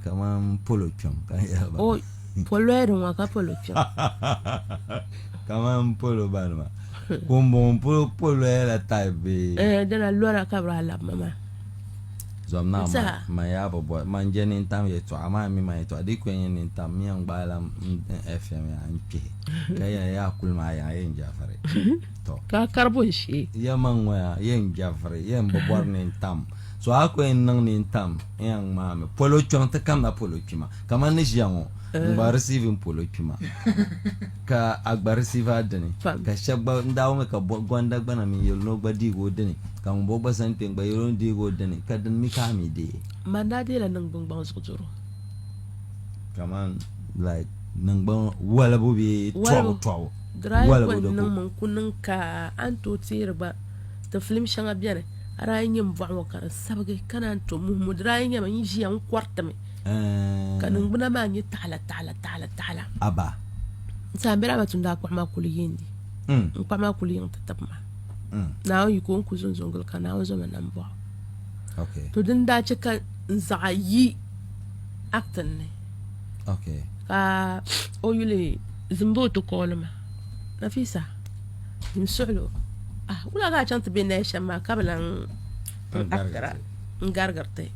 kaman polo chum kan ya ba o polo erin wa ka polo chum kaman polo balma kumbo polo la taibe dana lora kabra la mama zomna ma ya bobo man jenin tam ye to ama mi ma to adi kwen nin tam mi an bala fm ya anke kaya ya kulma ya yin jafare to ka karbo shi ya man wa yin jafare yin bobor nin tam so akwen nan nin tam yan ma me polo chon ta kam na polo chima kaman ni jango ba receiving polo chima ka agba receiver dani ka shabba ndawo me ka gonda gbana mi yel no gbadi go dani kan bo ba san ten ba yelo di go dani ka dan mi ka mi de manda de la nang bang bang zuro kaman like nang bang wala bo bi twaw wala bo nang man kunun ka anto tirba ta film shanga biane ara nyem vwa kar sabge kana to mu dra nyem yi ji an kwarta me kanun buna ma nyi tala aba sambira batunda kwa makuli yindi kwa makuli yin tatapma now you go ku zonzongol kana wazo manamba okay to din da cika zayi acton ne okay ka o yule zimbo to kolma nafisa nimsulo wala ga chant be ne shama kablan akara ngargarte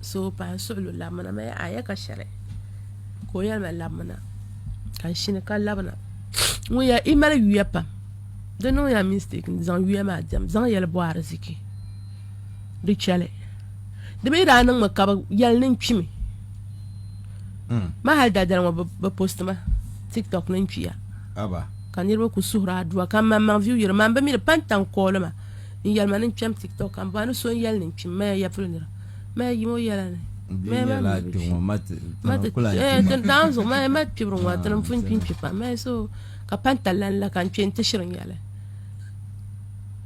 so pa sulo la mana ma aya ka share ko ya ma la mana kan shine ka labana mu ya imala yapa de no ya mistake zan yama jam zan yel boare ziki de chale de be da nan makaba yal nin pimi ma hal da dan ba post ma tiktok nin piya aba kan yirba ku suhra duwa kan ma view yir ma ba mi pantan kolma in yal manin pim tiktok kan ba no so yal nin pim ma ya fulnira ma yimo yalane ma la to mat kula tan danzo ma pibro wa tan fun pim pipa ma so ka pantalan la kan pin tishirin yala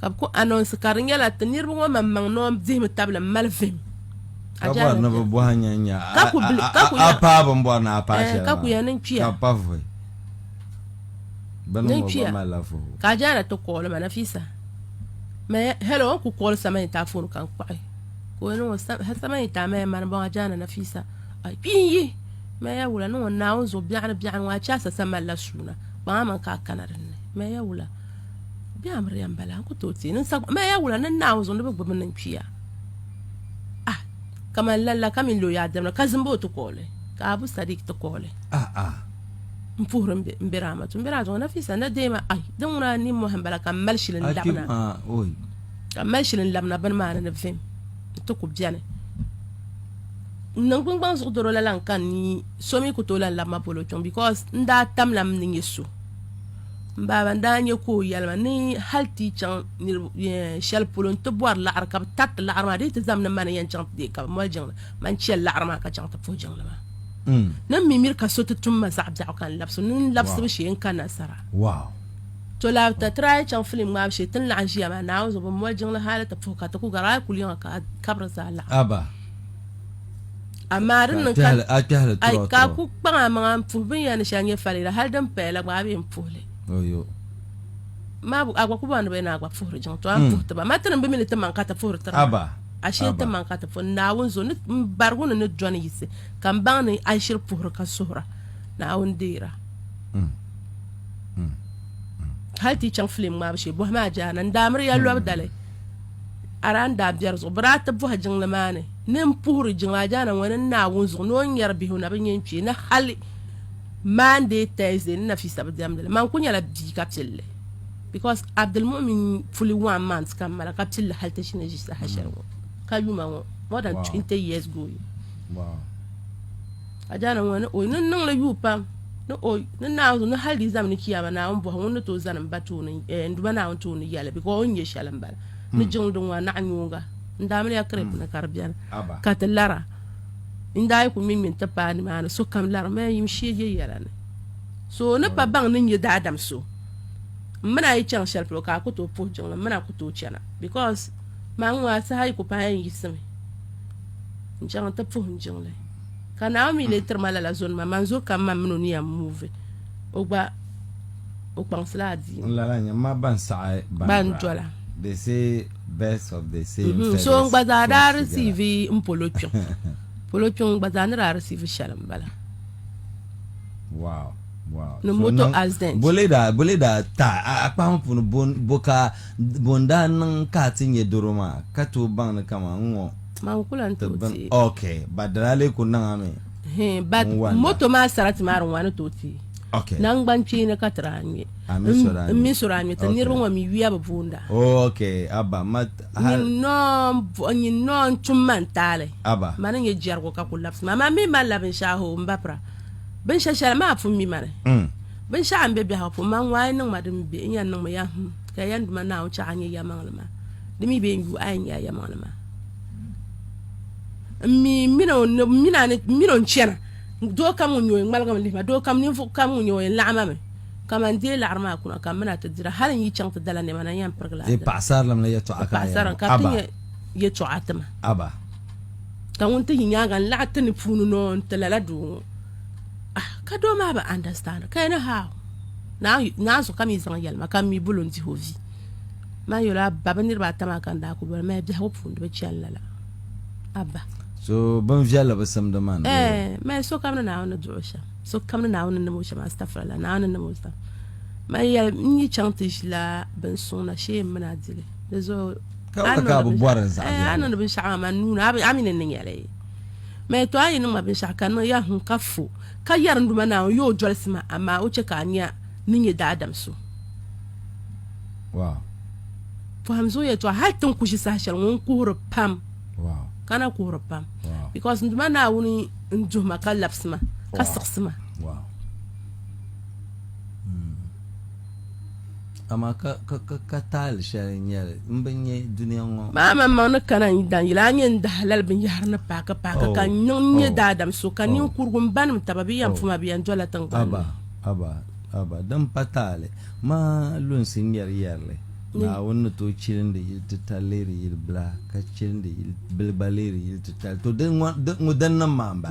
ka ko annonce karin yala tan yirba wa mamman no zihmi tabla malvim ajana na bo hanya nya ka ku apa bombo na apa ka ku yanin piya ka pavo banu mo ba la fo ka jara to ko ma nafisa ma hello ku ko sama ta fon kan kwai ko no sama ta ma man ba jana nafisa ai piyi ma ya wula no na unzo bi'an wa cha sa sama la suna ba man ka kanarin ma ya wula biya maryam bala ko to tin sa ma ya wula nan na unzo da babban nan piya kaman lalla kamin lo ya damna kazimbo to kole ka abu sadiq to kole mpuhrum mbirama to mbirazo nafisa na dema ai dan wona ni mo hambala kam malshilin labna oy kam malshilin labna ban ma na fim to ko biane nan kun ban so doro la lan kan ni somi ko to lan labma polo chon because nda tam lam ni yesu mbaba ndanye ko yalma ni halti chan ni shal polo to boar la arkab tat la arma de te zamna man yan chan de ka mo jang man chel la arma ka chan ta fo jang la nan mimir ka soto tumma sa'abda kan labsu nin labsu shi in kana sara wow to la ta try chan film ma shi tin la anjiya ma na zo ba mo jang la hala ta fo ka ta ku gara ku liyan ka kabra sa la aba amarin nan kan ai ka ku ba ma fu bin ya ni shanye falira hal dan pela ba bi mpole oyo ma bu agwa ku ba na agwa fu jang to an fu ta ba matan bi mi ta man ka ta fu ta aba ashe ta man ka ta fu na won zo ni barguna ni joni yise kan ban ni ashir fu ka suhra na won dira hal ti chan film ma shi bo ma jana ndamri ya lo dale aran da biyar zo brata bu hajin na mane nin puhuri jin jana wani na won zo non yar bihu na bin yanci na hali man de teze na fi sabdam dale man kunya la bi kaptille because Abdul Mumin fully 1 month kam mala kaptille hal ta shine jisa hashar ka yuma more than 20 years ago wow ajana wani o nan la yupa no o na zo na hali zamni kiyama na on bo won to zanan batu ne nduba na on to ne yala because on ye shalan bala ni jongdon wa na anyunga ndamri akrep na karbian katelara indai ku min ta pani ma so kam lar ma yim shege yala ne so na pa bang nin ye dadam so mana yi chan shal pro ka ko to po jongla mana ko to chana because ma ngwa sa hay ku pa yin yisme njang ta po jongla kana mi le termala la zone ma manzo kam ma mino ni am move o pansla di la nya ma ban sa ban jola they say best of the same so ngbaza da receive mpolo pion polo chung bazanra receive shalam bala wow no moto accident bole da ta akpa mpunu boka bonda nan ka tinye doroma ka to bang na kama ngo man kulan to ti okay badrale ko nan ame but moto ma sarati marun wani to ti okay nan banci na katranye mi soranye ta nirwa mi wiya babunda okay aba mat ni no chumman tale aba manan ye jargo ka kulaps mama mi malabin shaho mbapra ben shashal ma fu mi mare ben sha ambe bi ha fu man wai nan madum bi yan nan ma ya ka yan duma na ucha anya ya manglama dimi be ngu anya ya manglama mino chena do kam nyo ngalgam li ma do kam ni fu kam nyo la'ama me kama ndi la'arma kuna kam mana tadira hal yi chang tadala ne mana yan pergla e pasar lam la yato aka pasar ka tin ye to atama aba ta wonta hinya gan la'atani funu no talala du ka do ma ba understand ka na how na so kam izan yalma kam mi bulonti hovi ma yola baba nirba tama kan da ku ba ma bi hawo fundu be challala abba so ban viala ba sam da man ma so kam na wona duusha so kam na wona na musha ma astaghfirullah na wona na musta ma ya ni chantish la ben sona she mana dile dezo ka bu boran za ana bin sha'a ma nuna amina nin yale ma to ayi ma bin sha'a kan ya hun kafu ka yar nduma na yo jolsima amma uche ka anya ninye da adam su wow fo hamzo ya to hatin kushi sashal won kuhur pam wow kana kuhur pam because nduma na wuni njuma ka lapsima ka saksima wow ama ka tal sharin yar mbanye duniya ngo mama na kana dan yilanyen da halal bin yar na paka kan nye da adam so kan yin kurgun ban tababi yan fuma biyan jola tan aba dan patale ma lun sin yar le na wonno to cirin da yil taleri yil bla ka cirin da yil bilbaleri yil tal to dan nan ma ba